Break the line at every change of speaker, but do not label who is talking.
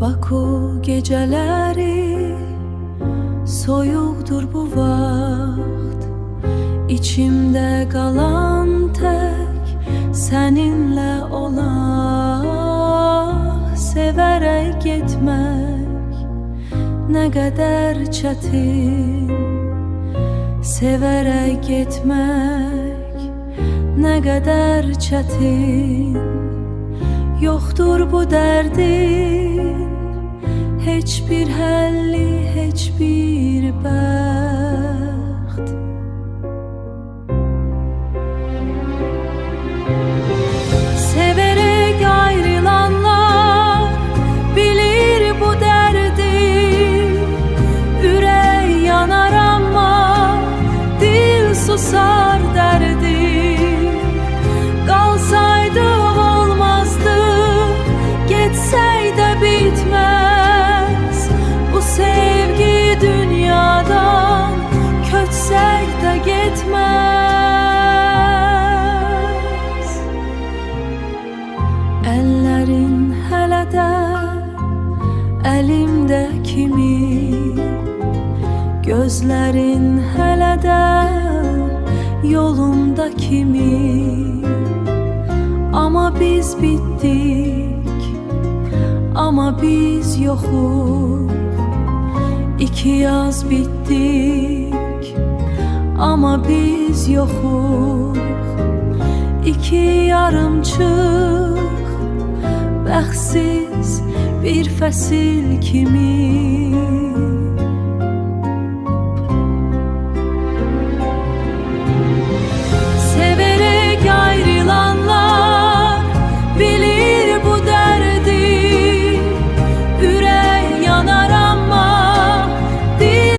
Baku geceleri soyuqdur bu vaxt. İçimdə qalan tək səninlə olaq. Sevərək getmək nə qədər çətin, sevərək getmək nə qədər çətin. Yoxdur bu dərdin heç bir həlli, heç bir bəxt. Severek ayrılanlar bilir bu dərdi. Ürək yanar amma dil susar dərdi. Qalsaydım olmazdı, getsək də bitməz. Bu sevgi dünyadan köçsək də getməz. Əllərin hələ də əlimdə kimi, gözlərin hələ də yolumda kimi. Amma biz bitdik, amma biz yoxuq. İki yaz bitdik, amma biz yoxuq. İki yarımçıq, bəxtsiz bir fəsil kimi.